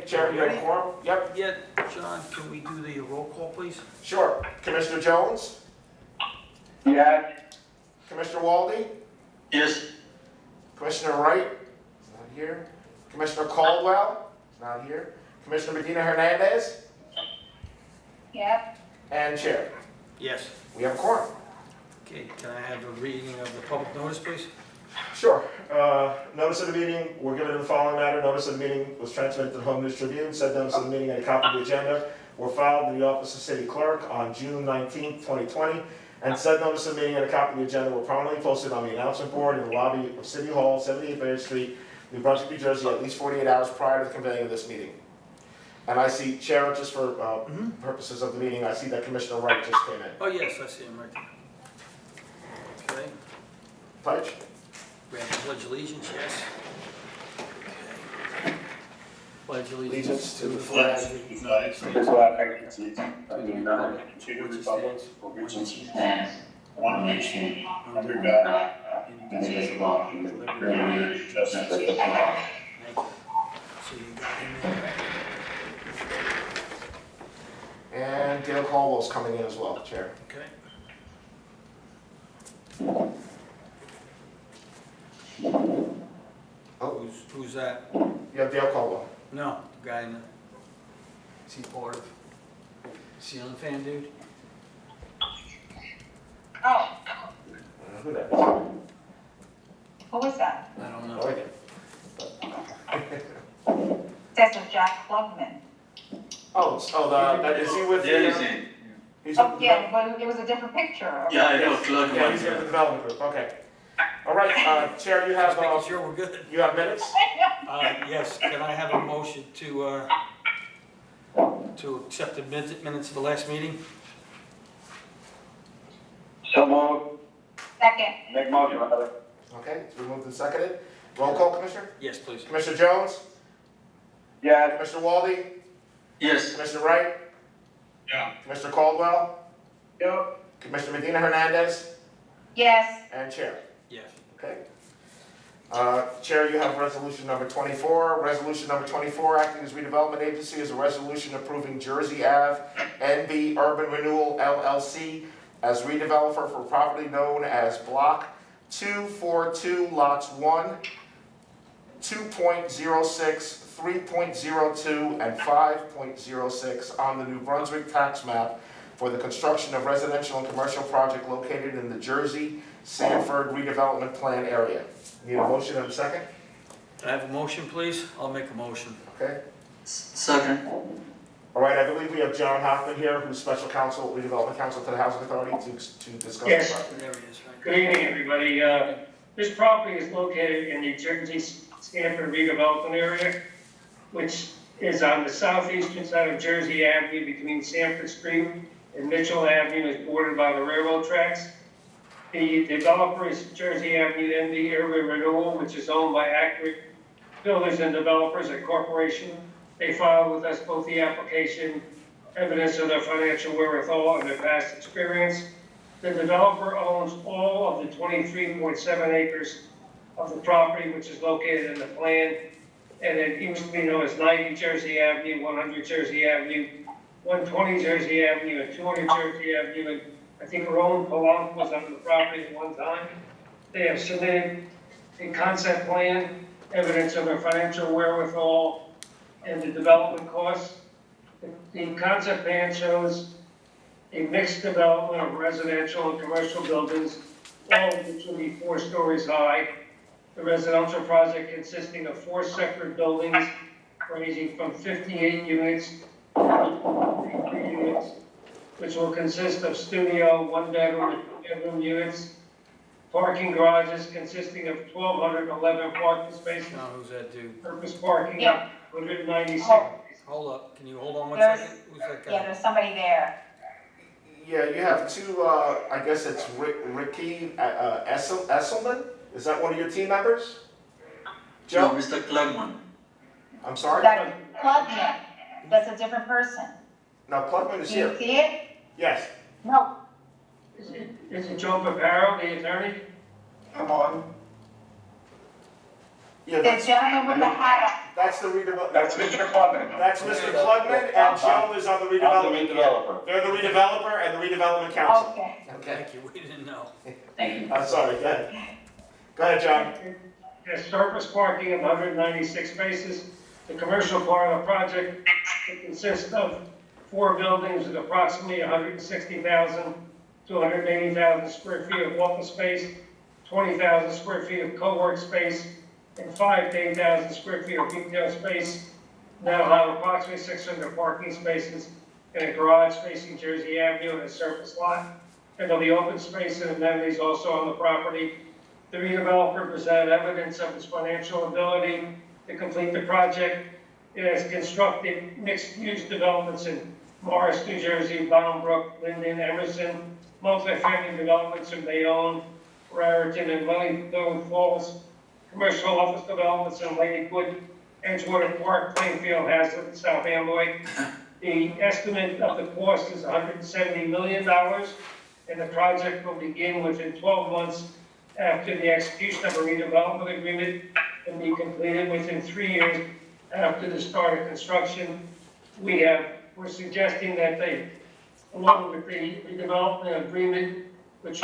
Chair, you have a quorum? Yep, Yeah, John, can we do the roll call, please? sure. Commissioner Jones? Yes. Commissioner Walde? Yes. Commissioner Wright? He's not here. Commissioner Caldwell? He's not here. Commissioner Medina Hernandez? Yep. And Chair. Yes. We have a quorum. Okay, can I have a reading of the public notice, please? Sure. Notice of the meeting, we're given in the following matter. Notice of the meeting was transmitted to the Home News Tribune. Said notice of the meeting and a copy of the agenda were filed in the office of City Clerk on June 19th, 2020. And said notice of the meeting and a copy of the agenda were prominently posted on the announcement board in the lobby of City Hall, 78 Berry Street, New Brunswick, New Jersey, at least 48 hours prior to the convening of this meeting. And I see, Chair, just for purposes of the meeting, I see that Commissioner Wright just came in. Oh, yes, I see him right there. Okay, Pledge? we have the pledge allegiance, yes. Okay. Pledge allegiance to the flag of the United States, to the republic for which it stands, one nation, under God, indivisible, with liberty and justice for all. Thank you. So you got him in, right? And Dale Caldwell's coming in as well, Chair. Okay. Oh, Who's that? you have Dale Caldwell. No, the guy in the, is he part of, ceiling fan dude? Oh, I don't know who that is. who was that? I don't No know. idea. That's a Jack Klugman. Is he with the? He's Oh, with yeah, but it was a different picture. Yeah, I know, Yeah, he's with the development group, okay. All right, Chair, you have, Just making sure we're good. you have minutes? Yes, can I have a motion to accept the minutes of the last meeting? So moved. Second. Make motion, rather. Okay, it's been moved and seconded. Roll call, Commissioner? Yes, please. Commissioner Jones? Yes. Commissioner Walde? Yes. Commissioner Wright? Yeah. Commissioner Caldwell? Yep. Commissioner Medina Hernandez? Yes. And Chair. Yes. Okay. Chair, you have resolution number 24. Resolution number 24, acting as redevelopment agency, is a resolution approving Jersey Ave NB Urban Renewal LLC as redeveloper for property known as Block 242, Lots 1, 2.06, 3.02, and 5.06 on the New Brunswick tax map for the construction of residential and commercial project located in the Jersey Sanford redevelopment plan area. Need a motion and a second? Can I have a motion, please? I'll make a motion. Okay. Second. All right, I believe we have John Hoffman here, who's special counsel, redevelopment counsel to the Housing Authority, to discuss Yes. the project. There he is, right? Good evening, everybody. This property is located in the Jersey Sanford redevelopment area, which is on the southeastern side of Jersey Avenue between Sanford Street and Mitchell Avenue, is bordered by the railroad tracks. The developer is Jersey Avenue NB Urban Renewal, which is owned by Accurate Builders and Developers, a corporation. They filed with us both the application, evidence of their financial wherewithal and their past experience. The developer owns all of the 23.7 acres of the property, which is located in the plan. And it used to be known as 90 Jersey Avenue, 100 Jersey Avenue, 120 Jersey Avenue, and 200 Jersey Avenue. And I think Roland Polanco was on the property at one time. They have submitted a concept plan, evidence of their financial wherewithal, and the development costs. The concept plan shows a mixed development of residential and commercial buildings, all of which will be 4 stories high. The residential project consisting of 4 separate buildings, ranging from 58 units to 53 units, which will consist of studio, 1-bedroom, and 2-bedroom units, parking garages consisting of 1,211 parking spaces, Now, who's that dude? purpose parking, Yeah. 196. Hold up, can you hold on one There's- second? Who's that Yeah, guy? there's somebody there. Yeah, you have two, I guess it's Ricky Esselman? Is that one of your team members? No, Joe? Mr. Klugman. I'm sorry? That's Klugman. That's a different person. No, Klugman is Do you here. see it? Yes. No. Is it Joe Paparo, the attorney? Come on. Yeah, The that's, gentleman with the hat That's the redevelopment. That's Mr. Klugman. That's Mr. Klugman, and Joe is on the redevelopment. redeveloper. They're the redeveloper and the redevelopment council. Okay. Thank you, we didn't know. Thank you. I'm sorry, go ahead. Go ahead, John. There's surface parking of 196 spaces. The commercial part of the project consists of 4 buildings with approximately 160,000 to 180,000 square feet of office space, 20,000 square feet of co-work space, and 5 to 8,000 square feet of retail space. Now have approximately 600 parking spaces and a garage facing Jersey Avenue and a surface lot. And there'll be open space and amenities also on the property. The redeveloper presented evidence of its financial ability to complete the project. It has constructed mixed-use developments in Morris, New Jersey, Boundbrook, Linden, Emerson, multifamily developments in Bayonne, Raritan, and Wellington Falls, commercial office developments in Lakewood, Edgewater Park, Plainfield, Hazlet, and South Amboy. The estimate of the cost is $170 million, and the project will begin within 12 months after the execution of a redevelopment agreement and be completed within 3 years after the start of construction. We're suggesting that they, along with the redevelopment agreement, which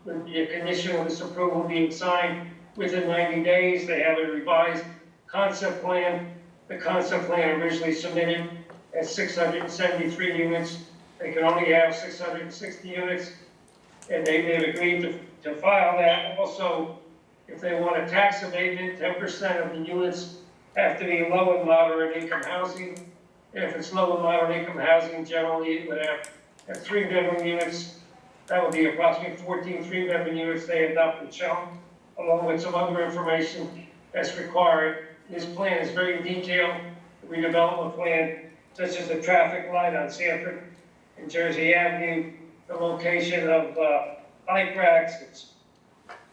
would be a condition of this approval being signed within 90 days, they have a revised concept plan. The concept plan originally submitted as 673 units. They can only have 660 units, and they've agreed to file that. Also, if they want a tax abatement, 10% of the units have to be low and moderate income housing. And if it's low and moderate income housing, generally it would have 3-bedroom units. That would be approximately 14 3-bedroom units they adopted, shown, along with some other information that's required. This plan is very detailed. The redevelopment plan, such as the traffic light on Sanford and Jersey Avenue, the location of bike racks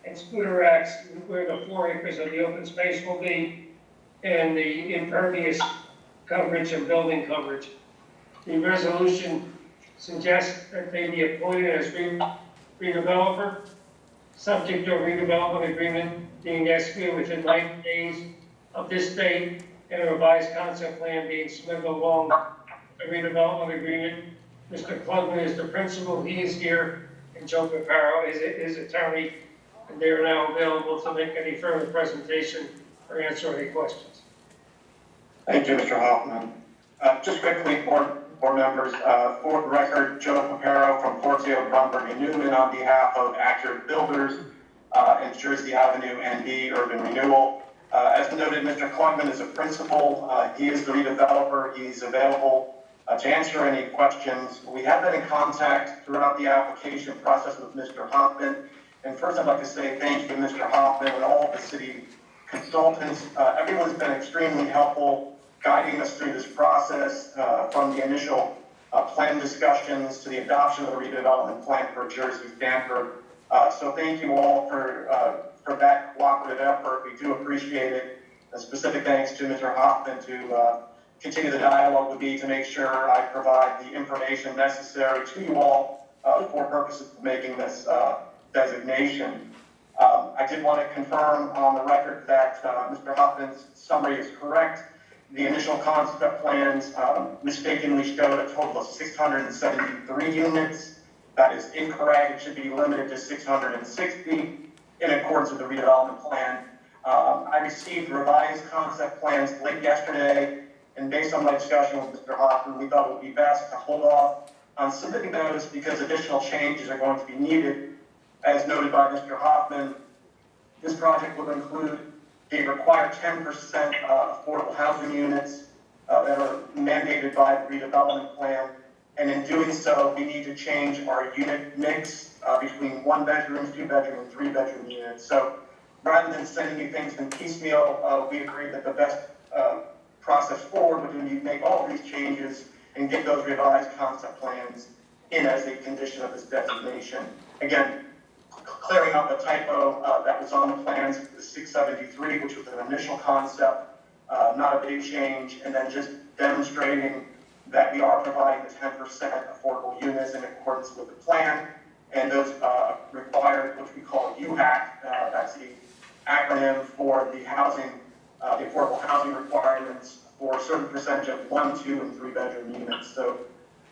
and scooter racks, where the 4 acres of the open space will be, and the impervious coverage and building coverage. The resolution suggests that they be appointed as redeveloper, subject to a redevelopment agreement being executed within 90 days of this date, and a revised concept plan being submitted along the redevelopment agreement. Mr. Klugman is the principal, he is here, and Joe Paparo is his attorney, and they are now available to make any further presentation or answer any questions. Thank you, Mr. Hoffman. Just quickly, board members, for the record, Joe Paparo from Portio, Bromberg and Newman on behalf of Accurate Builders and Jersey Avenue ND Urban Renewal. As noted, Mr. Klugman is a principal. He is the redeveloper. He's available to answer any questions. We have been in contact throughout the application process with Mr. Hoffman. And first, I'd like to say thank you to Mr. Hoffman and all of the city consultants. Everyone's been extremely helpful guiding us through this process from the initial plan discussions to the adoption of the redevelopment plan for Jersey Stanford. So thank you all for that cooperative effort. We do appreciate it. A specific thanks to Mr. Hoffman to continue the dialogue with me to make sure I provide the information necessary to you all for purposes of making this designation. I did want to confirm on the record that Mr. Hoffman's summary is correct. The initial concept plans mistakenly showed a total of 673 units. That is incorrect. It should be limited to 660 in accordance with the redevelopment plan. I received revised concept plans late yesterday, and based on my discussion with Mr. Hoffman, we thought it would be best to hold off on submitting those because additional changes are going to be needed. As noted by Mr. Hoffman, this project will include a required 10% affordable housing units that are mandated by the redevelopment plan. And in doing so, we need to change our unit mix between 1-bedroom, 2-bedroom, and 3-bedroom units. So rather than sending you things in piecemeal, we agreed that the best process forward would be to make all of these changes and get those revised concept plans in as a condition of this designation. Again, clearing up a typo that was on the plans, the 673, which was an initial concept, not a big change, and then just demonstrating that we are providing the 10% affordable units in accordance with the plan, and those required, which we call UHAC, that's the acronym for the Housing the affordable housing requirements for a certain percentage of 1, 2, and 3-bedroom units. So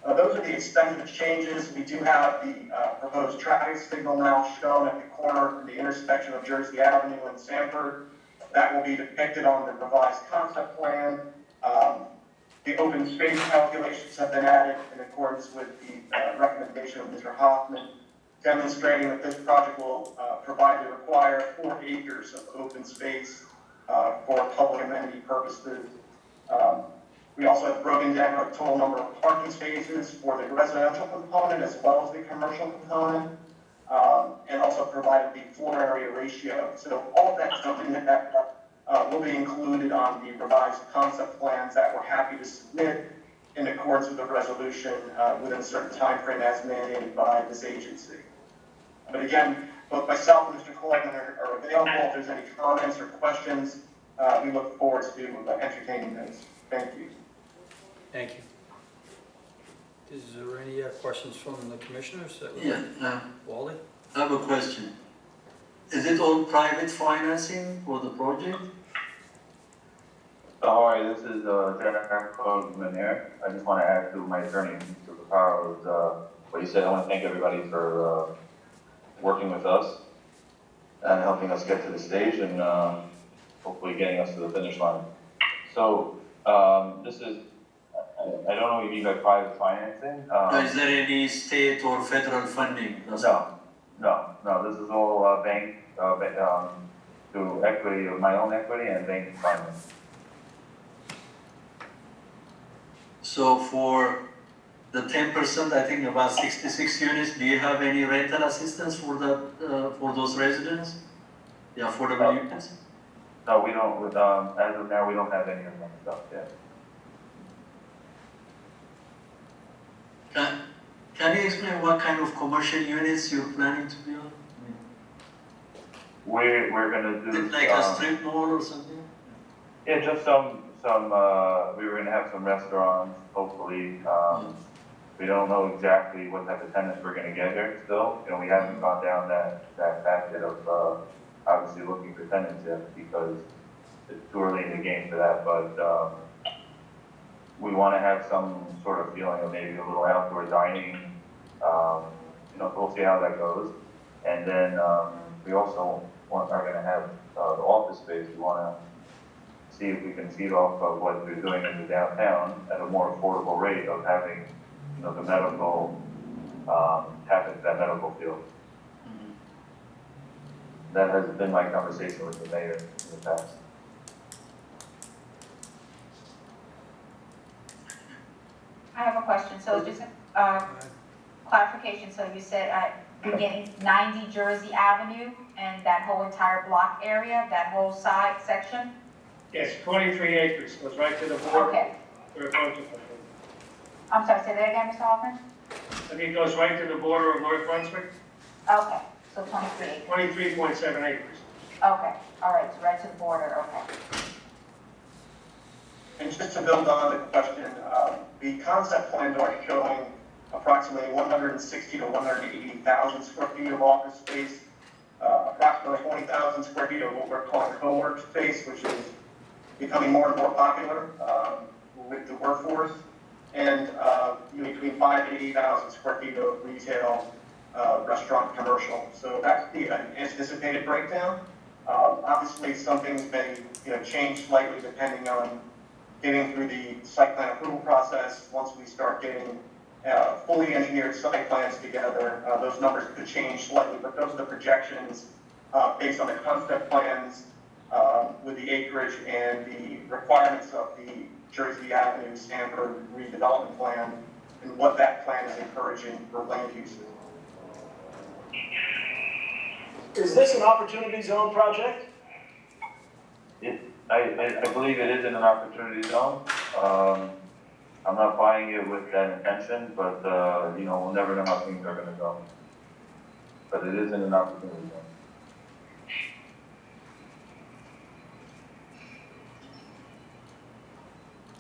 those are the extent of changes. We do have the proposed traffic signal now shown at the corner, the intersection of Jersey Avenue and Sanford. That will be depicted on the revised concept plan. The open space calculations have been added in accordance with the recommendation of Mr. Hoffman, demonstrating that this project will provide the required 4 acres of open space for public amenity purposes. We also have broken down a total number of parking spaces for the residential component as well as the commercial component, and also provided the floor area ratio. So all of that is something that will be included on the revised concept plans that we're happy to submit in accordance with the resolution within a certain time frame as mandated by this agency. But again, both myself and Mr. Coleman are available if there's any comments or questions. We look forward to entertaining those. Thank you. Thank you. Is there any questions from the commissioners? Yeah, Wally? I have a question. Is it all private financing for the project? Hi, this is Derek Coleman here. I just want to add to my attorney, Mr. Paparo's, what he said. I want to thank everybody for working with us and helping us get to the stage and hopefully getting us to the finish line. So this is, I don't know what you mean by private financing. Is there any state or federal funding? No, this is all bank, through equity, my own equity and bank finance. So for the 10%, I think about 66 units, do you have any rental assistance for that, for those residents? The affordable units? No, we don't, as of now, we don't have any of that stuff yet. Can you explain what kind of commercial units you're planning to build? We're gonna do Like a strip mall or something? Yeah, just some. We were gonna have some restaurants, hopefully. We don't know exactly what type of tenants we're gonna get here still. You know, we haven't gone down that path of obviously looking for tenants yet because it's too early in the game for that. But we want to have some sort of feeling of maybe a little outdoor dining. You know, we'll see how that goes. And then we also are going to have the office space. We want to see if we can feed off of what they're doing in the downtown at a more affordable rate of having, you know, the medical, tap into that medical field. That has been my conversation with the mayor in the past. I have a question, so just clarification, so you said beginning 90 Jersey Avenue and that whole entire block area, that whole side section? Yes, 23 acres, goes right to the border. Okay, We're going to- I'm sorry, say that again, Mr. Hoffman? I think it goes right to the border of North Brunswick, Okay, so 23 acres. 23.7 acres. Okay, all right, so right to the border, okay. And just to build on the question, the concept plans are showing approximately 160 to 180,000 square feet of office space, approximately 20,000 square feet of what we're calling co-work space, which is becoming more and more popular with the workforce, and between 5,000 to 8,000 square feet of retail, restaurant, commercial. So that's the anticipated breakdown. Obviously, some things may change slightly depending on getting through the site plan approval process. Once we start getting fully engineered site plans together, those numbers could change slightly, but those are the projections based on the concept plans with the acreage and the requirements of the Jersey Avenue Sanford redevelopment plan and what that plan is encouraging for land use. Is this an opportunity zone project? I believe it is in an opportunity zone. I'm not buying it with that intention, but we'll never know how things are going to go. But it is in an opportunity zone.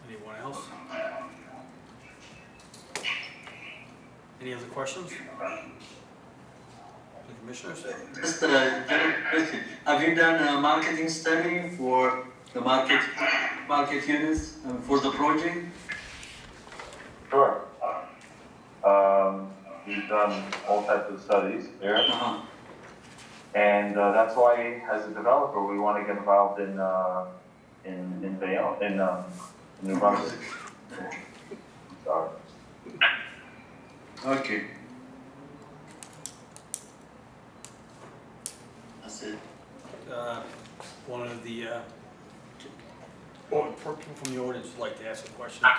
Anyone else? Any other questions? The commissioners? Just a general question. Have you done a marketing study for the market units for the project? Sure. We've done all types of studies there. Uh-huh. And that's why, as a developer, we want to get involved in Bayonne, in New Brunswick. Sorry. Okay. That's it. One of the, from the audience would like to ask a question too.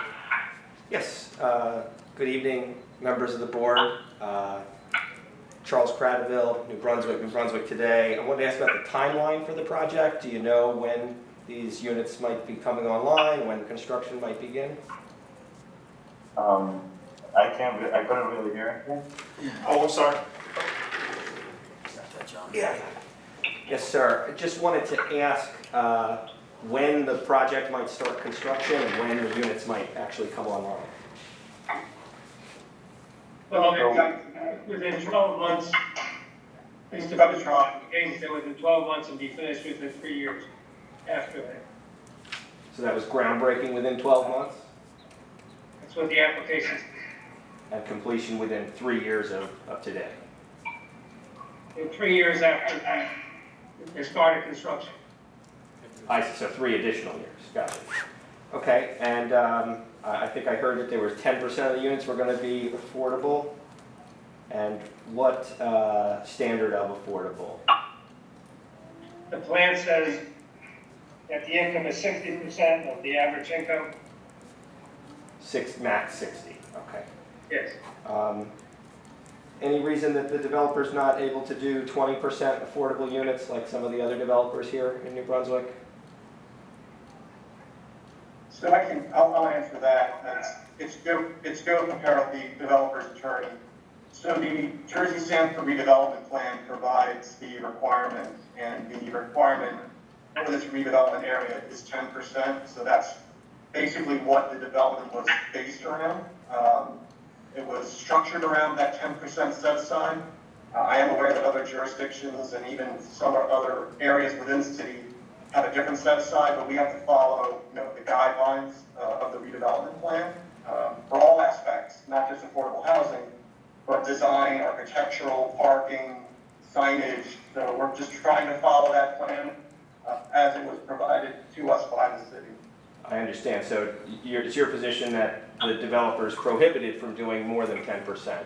Yes, good evening, members of the board. Charles Cradaville, New Brunswick Today. I wanted to ask about the timeline for the project. Do you know when these units might be coming online, when construction might begin? I couldn't really hear anything. Oh, I'm sorry. Yeah. Yes, sir. I just wanted to ask when the project might start construction and when the units might actually come online. Well, within 12 months, at least the first application said within 12 months and be finished within 3 years after that. So that was groundbreaking within 12 months That's what the application says. and completion within 3 years of today. In 3 years after they started construction. I see, so 3 additional years, gotcha. Okay, and I think I heard that there was 10% of the units were going to be affordable. And what standard of affordable? The plan says that the income is 60% of the average income. Max 60, okay. Yes. Any reason that the developer's not able to do 20% affordable units like some of the other developers here in New Brunswick? So I'll answer that. It's Joe Comparo, the developer's attorney. So the Jersey Sanford redevelopment plan provides the requirement, and the requirement for this redevelopment area is 10%. So that's basically what the development was based around. It was structured around that 10% set aside. I am aware that other jurisdictions and even some other areas within the city have a different set aside, but we have to follow, the guidelines of the redevelopment plan for all aspects, not just affordable housing, but design, architectural, parking, signage. So we're just trying to follow that plan as it was provided to us by the city. I understand, so it's your position that the developer is prohibited from doing more than 10%?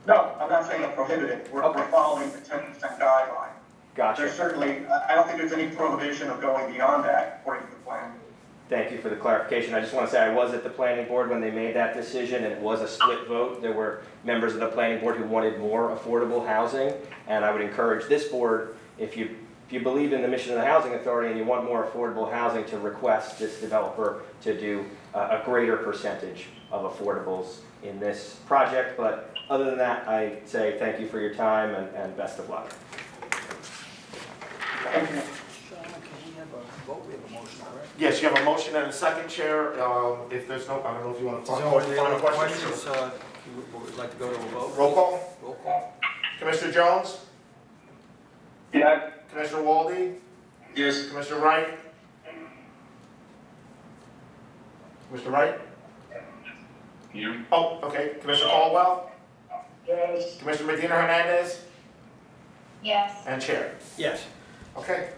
No, I'm not saying they're prohibited. We're following the 10% guideline. Gotcha. There's certainly, I don't think there's any prohibition of going beyond that according to the plan. Thank you for the clarification. I just want to say I was at the planning board when they made that decision, and it was a split vote. There were members of the planning board who wanted more affordable housing, and I would encourage this board, if you believe in the mission of the Housing Authority and you want more affordable housing, to request this developer to do a greater percentage of affordables in this project. But other than that, I say thank you for your time and best of luck. Thank you. Sean, can we have a vote? We have a motion, correct? Yes, you have a motion and a second, Chair. If there's no, I don't know if you want to Is talk there about any final other questions. questions? You would like to go to a vote? Roll call. Roll call. Commissioner Jones? Yes. Commissioner Walde? Yes. Commissioner Wright? Commissioner Wright? Oh, okay. Commissioner Caldwell? Yes. Commissioner Medina Hernandez? Yes. And Chair. Yes. Okay.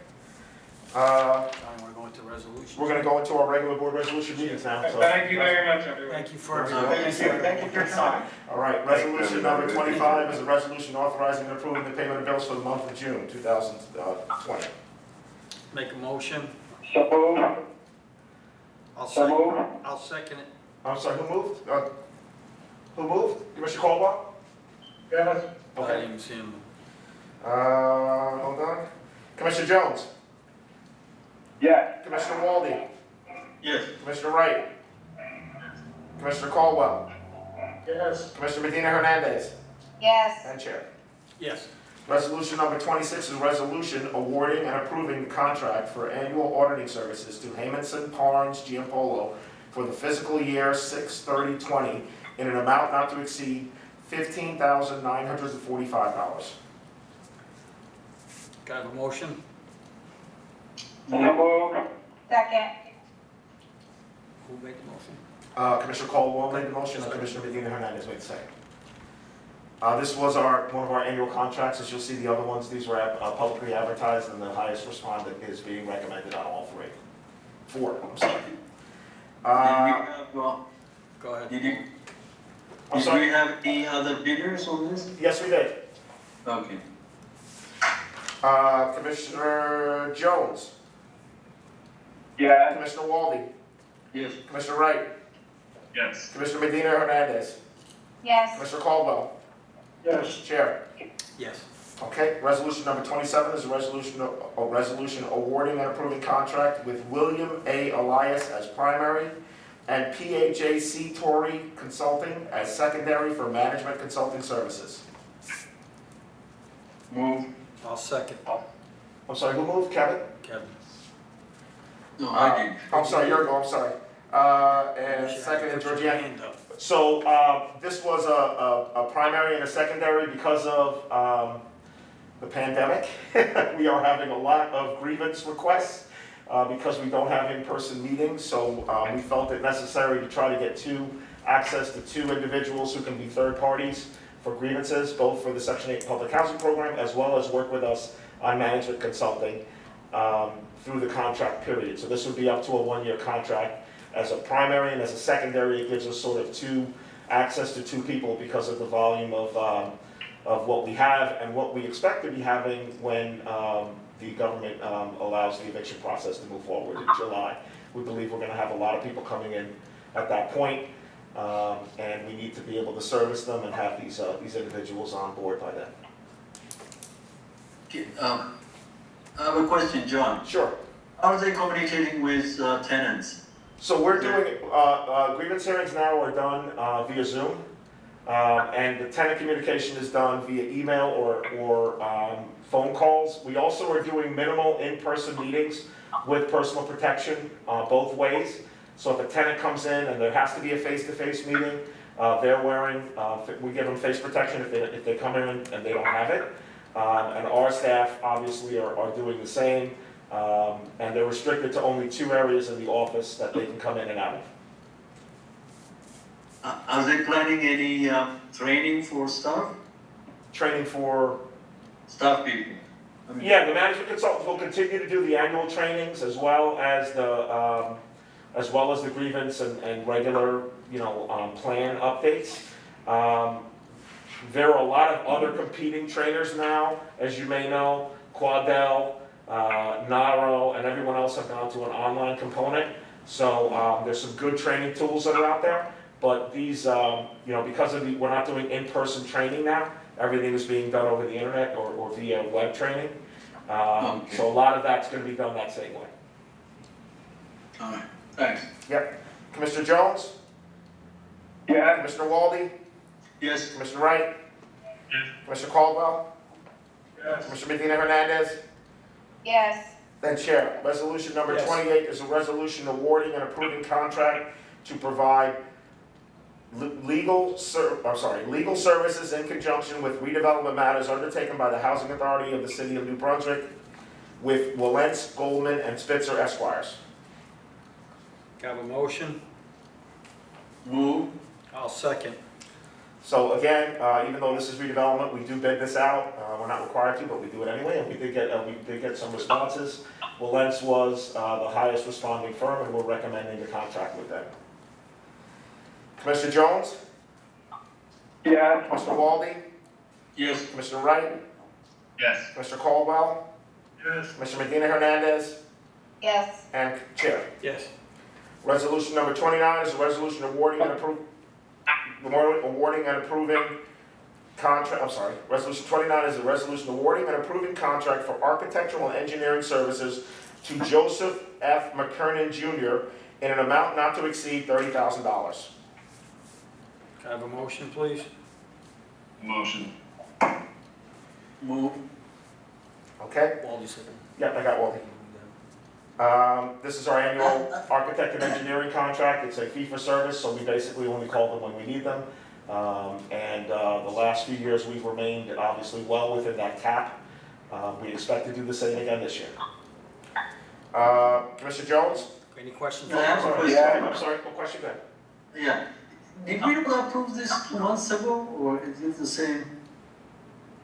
Now we're going to resolutions. We're going to go into our regular board resolution meetings now. so- Thank you very much, everyone. Thank you for everything. Thank you for your time. All right, resolution number 25 is a resolution authorizing and approving the payment of bills for the month of June 2020. Make a motion. So moved. I'll second it. I'm sorry, who moved? Who moved? Commissioner Caldwell? Yes. I didn't Okay. even see him. Hold on. Commissioner Jones? Yes. Commissioner Walde? Yes. Commissioner Wright? Commissioner Caldwell? Yes. Commissioner Medina Hernandez? Yes. And Chair. Yes. Resolution number 26 is a resolution awarding and approving the contract for annual auditing services to Hamilton Parnes Giampolo for the fiscal year 6/30/20 in an amount not to exceed $15,945. Can I have a motion? Second. Who made the motion? Commissioner Caldwell made the motion, and Commissioner Medina Hernandez made the second. This was one of our annual contracts. As you'll see, the other ones, these were publicly advertised, and the highest respondent is being recommended on all four, I'm sorry. Go ahead. Did I'm sorry? we have any other bidders on this? Yes, we did. Okay. Commissioner Jones, Yeah. Commissioner Walde, Yes. Commissioner Wright, Yes. Commissioner Medina Hernandez, Yes. Commissioner Caldwell, Yes. Chair. Yes. Okay, resolution number 27 is a resolution awarding and approving contract with William A. Elias as primary and PAJC Torrey Consulting as secondary for management consulting services. Move. I'll second. I'm sorry, who moved? Kevin? Kevin. No, I did. I'm sorry, I'm sorry. And second is Put your Georgiana. hand up. So this was a primary and a secondary because of the pandemic. We are having a lot of grievance requests because we don't have in-person meetings. So we felt it necessary to try to get access to two individuals who can be third parties for grievances, both for the Section 8 Public Housing Program as well as work with us on management consulting through the contract period. So this would be up to a one-year contract. As a primary and as a secondary, it gives us sort of access to two people because of the volume of what we have and what we expect to be having when the government allows the eviction process to move forward in July. We believe we're going to have a lot of people coming in at that point, and we need to be able to service them and have these individuals on board by then. Okay, I have a question, John. Sure. How are they communicating with tenants? So we're doing, grievance hearings now are done via Zoom, and the tenant communication is done via email or phone calls. We also are doing minimal in-person meetings with personal protection both ways. So if a tenant comes in and there has to be a face-to-face meeting, they're wearing, we give them face protection if they come in and they don't have it. And our staff obviously are doing the same. And they're restricted to only 2 areas in the office that they can come in and out of. Are they planning any training for staff? Training for, Staff people? I mean, yeah, the management consultants will continue to do the annual trainings as well as the grievance and regular, plan updates. There are a lot of other competing trainers now, as you may know, Quadel, Naro, and everyone else have gone to an online component. So there's some good training tools that are out there, but these, because we're not doing in-person training now, everything is being done over the internet or via web training. Okay. So a lot of that's going to be done that same way. All right, thanks. Yep. Commissioner Jones? Yeah. Commissioner Walde? Yes. Commissioner Wright? Yes. Commissioner Caldwell? Yes. Commissioner Medina Hernandez? Yes. Then Chair, resolution number Yes. 28 is a resolution awarding and approving contract to provide legal services in conjunction with redevelopment matters undertaken by the Housing Authority of the City of New Brunswick with Willentz, Goldman, and Spitzer Esquires. Got a motion? Move. I'll second. So again, even though this is redevelopment, we do bid this out. We're not required to, but we do it anyway, and we did get some responses. Willentz was the highest responding firm, and we're recommending the contract with them. Commissioner Jones? Yeah. Commissioner Walde? Yes. Commissioner Wright? Yes. Commissioner Caldwell? Yes. Commissioner Medina Hernandez? Yes. And Chair. Yes. Resolution number 29 is a resolution awarding and approving Resolution 29 is a resolution awarding and approving contract for architectural and engineering services to Joseph F. McKernan Jr. in an amount not to exceed $30,000. Can I have a motion, please? Motion. Move. Okay? Walde second. Yep, I got Walde. This is our annual architect and engineering contract. It's a fee for service, so we basically only call them when we need them. The last few years, we've remained obviously well within that cap. We expect to do the same again this year. Commissioner Jones? Any questions? I have a Sorry, question. I'm sorry, what question then? Yeah. Did we not approve this 2 months ago, or is it the same?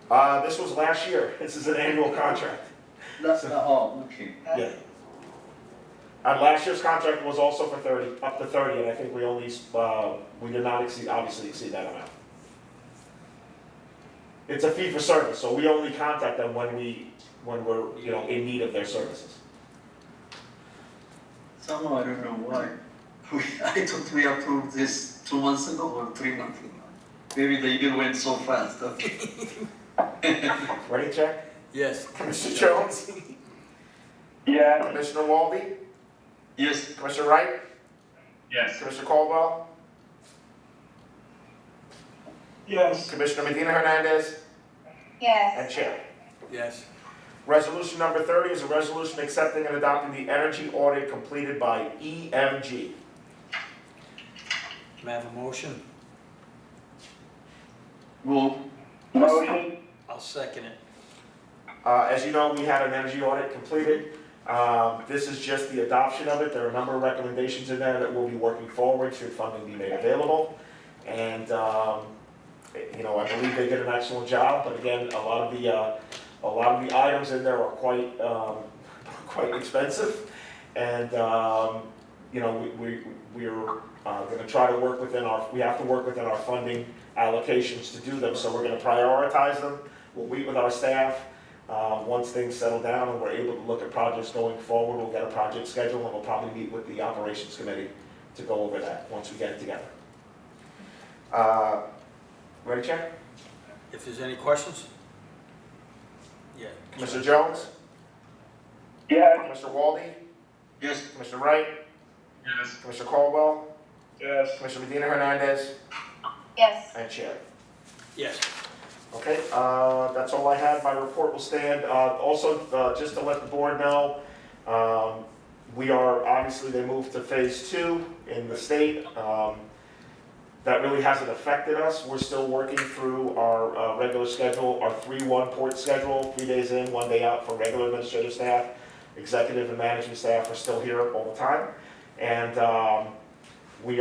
This was last year. This is an annual contract. Oh, okay. Yeah. And last year's contract was also for 30, up to 30, and I think we only, we did not exceed, obviously exceed that amount. It's a fee for service, so we only contact them when we're, you know, in need of their services. Somehow I don't know why. I thought we approved this 2 months ago or 3 months ago. Maybe the year went so fast, okay. Ready, check? Yes. Commissioner Jones? Yeah. Commissioner Walde? Yes, Commissioner Wright? Yes. Commissioner Caldwell? Yes. Commissioner Medina Hernandez? Yes. And Chair. Yes. Resolution number 30 is a resolution accepting and adopting the energy audit completed by EMG. May I have a motion? move. Motion. I'll second it. As you know, we had an energy audit completed. This is just the adoption of it. There are a number of recommendations in there that we'll be working forward should funding be made available. And, you know, I believe they did an excellent job, but again, a lot of the items in there are quite, quite expensive. And, you know, we're going to try to work within we have to work within our funding allocations to do them. So we're going to prioritize them. We'll meet with our staff. Once things settle down and we're able to look at projects going forward, we'll get a project schedule and we'll probably meet with the operations committee to go over that once we get it together. Ready, Chair? If there's any questions? Yeah. Commissioner Jones? Yes. Commissioner Walde? Yes, Commissioner Wright? Yes. Commissioner Caldwell? Yes. Commissioner Medina Hernandez? Yes. And Chair. Yes. Okay, that's all I had. My report will stand. Also, just to let the board know, we are, obviously, they moved to phase 2 in the state. That really hasn't affected us. We're still working through our regular schedule, our 3-1 port schedule, 3 days in, 1 day out for regular administrative staff. Executive and management staff are still here all the time. And we've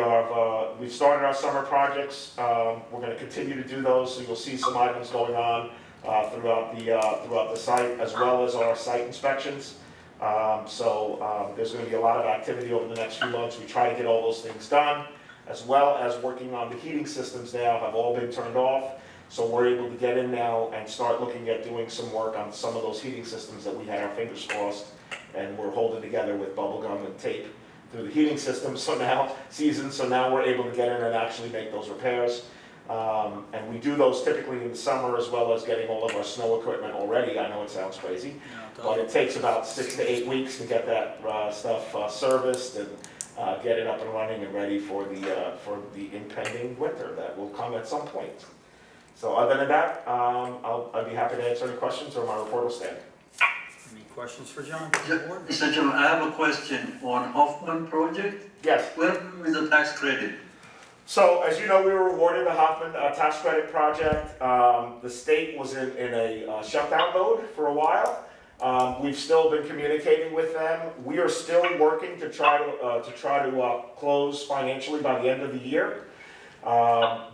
started our summer projects. We're going to continue to do those, so you'll see some items going on throughout the site, as well as our site inspections. There's going to be a lot of activity over the next few months. We try to get all those things done, as well as working on the heating systems now have all been turned off. So we're able to get in now and start looking at doing some work on some of those heating systems that we had our fingers crossed, and we're holding together with bubble gum and tape through the heating system. So now we're able to get in and actually make those repairs. And we do those typically in the summer, as well as getting all of our snow equipment already. I know it sounds crazy, but it takes about 6 to 8 weeks to get that stuff serviced and get it up and running and ready for the impending winter that will come at some point. So other than that, I'd be happy to answer any questions, or my report will stand. Any questions for John? Mr. Chairman, I have a question on Hoffman project. Yes. Where are we with the tax credit? So, as you know, we were awarded the Hoffman tax credit project. The state was in a shutdown mode for a while. We've still been communicating with them. We are still working to try to close financially by the end of the year.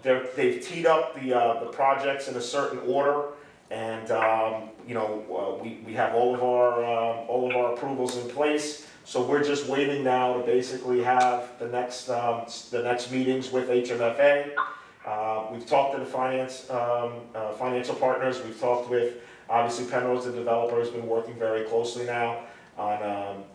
They've teed up the projects in a certain order, and you know, we have all of our approvals in place. So we're just waiting now to basically have the next meetings with HMFA. We've talked to the financial partners. We've talked with, obviously, Penrose, the developer, has been working very closely now on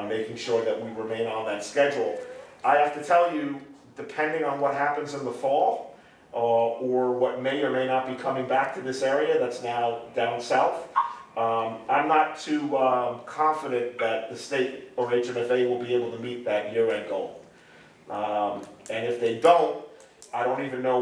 making sure that we remain on that schedule. I have to tell you, depending on what happens in the fall, or what may or may not be coming back to this area that's now down south, I'm not too confident that the state or HMFA will be able to meet that year-end goal. And if they don't, I don't know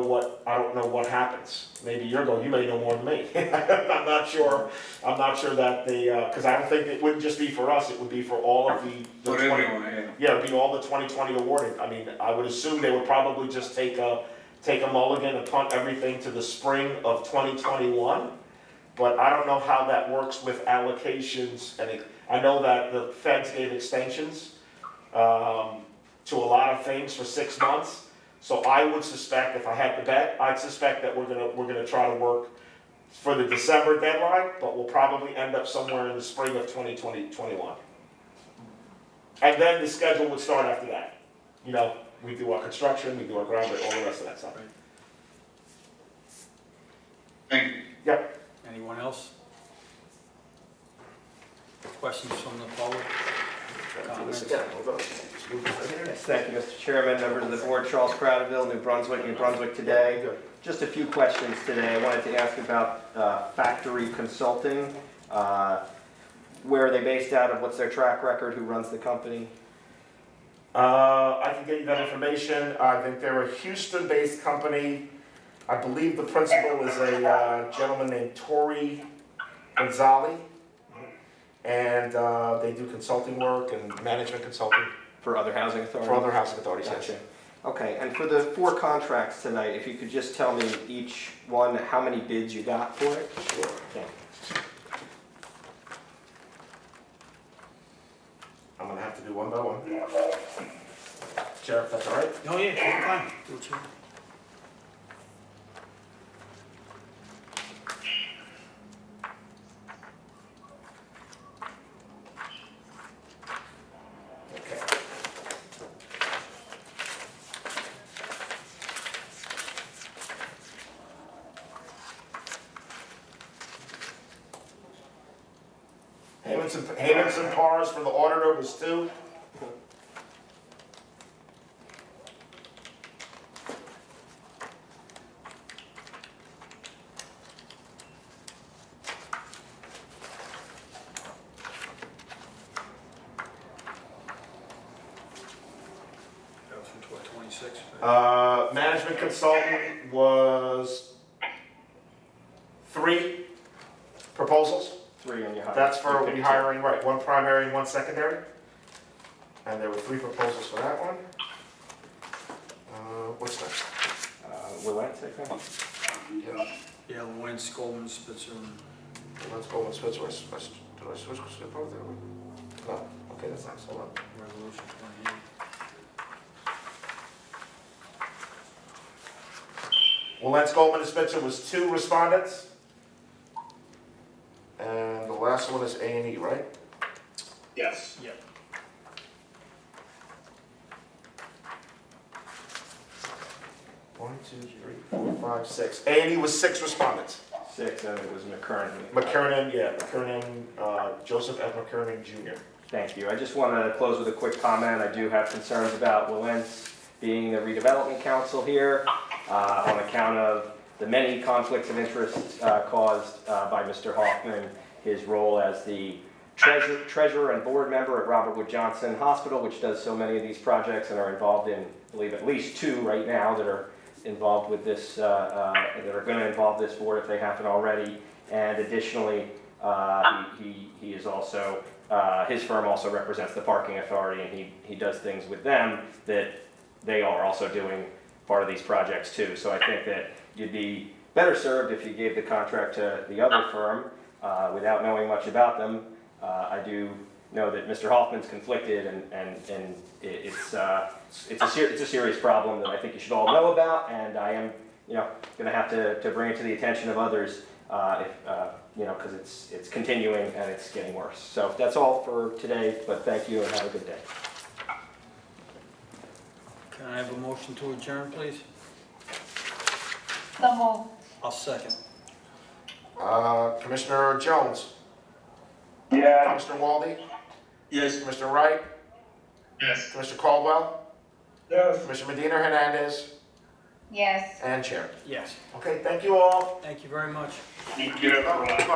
what happens. Maybe you may know more than me. I'm not sure that because I don't think it wouldn't just be for us, it would be for all of the For 20, everyone, yeah. yeah, it'd be all the 2020 awarded. I mean, I would assume they would probably just take a mulligan and punt everything to the spring of 2021. But I don't know how that works with allocations, and I know that the feds gave extensions to a lot of things for 6 months. So I would suspect, if I had to bet, I'd suspect that we're gonna try to work for the December deadline, but we'll probably end up somewhere in the spring of 2021. And then the schedule would start after that. You know, we do our construction, we do our groundwork, all the rest of that stuff. Thank you. Yep. Anyone else? Questions from the public? Comments? Yes, thank you, Mr. Chairman, members of the board, Charles Prattville, New Brunswick today. Just a few questions today. I wanted to ask about Factory Consulting. Where are they based out of? What's their track record? Who runs the company? I can get you that information. I think they're a Houston-based company. I believe the principal is a gentleman named Tori Gonzalez. And they do consulting work and management consulting. For other housing authorities? For other housing authorities, Gotcha. yes. Okay, and for the 4 contracts tonight, if you could just tell me each one how many bids you got for it? Sure. Okay. I'm gonna have to do one by one. Chair, if that's all right? Oh, yeah, take your time. Do what you want. Okay. Payments and pars for the auditor was 2. That was from 26. Management consultant was 3 proposals. 3 and you hired. That's for 52. rehiring, right, 1 primary and 1 secondary. And there were 3 proposals for that one. What's next? Willette, I think? Yeah, Lawrence, Goldman, Spitzer, and Let's go with Spitzer. Did I switch to both? No, okay, that's next, hold on. Revolution 28. Well, Lance Goldman and Spitzer was 2 respondents. And the last one is A&E, right? Yes. Yep. One, 2, 3, 4, 5, 6. A&E was 6 respondents. 6, and it was McKernan. McKernan, Joseph F. McKernan Jr. Thank you. I just want to close with a quick comment. I do have concerns about Willentz being the redevelopment council here on account of the many conflicts of interest caused by Mr. Hoffman, his role as the treasurer and board member at Robert Wood Johnson Hospital, which does so many of these projects and are involved in, I believe, at least 2 right now that are involved with this, that are going to involve this board if they haven't already. And additionally, he is also, his firm also represents the parking authority, and he does things with them that they are also doing part of these projects too. So I think that you'd be better served if you gave the contract to the other firm without knowing much about them. I do know that Mr. Hoffman's conflicted, and it's a serious problem that I think you should all know about, and I am, going to have to bring it to the attention of others, because it's continuing and it's getting worse. So that's all for today, but thank you and have a good day. Can I have a motion to adjourn, please? So moved. I'll second. Commissioner Jones. Yeah. Commissioner Walde. Yes. Commissioner Wright. Yes. Commissioner Caldwell. Yes. Commissioner Medina Hernandez. Yes. And Chair. Yes. Okay, thank you all. Thank you very much. Thank you, everyone.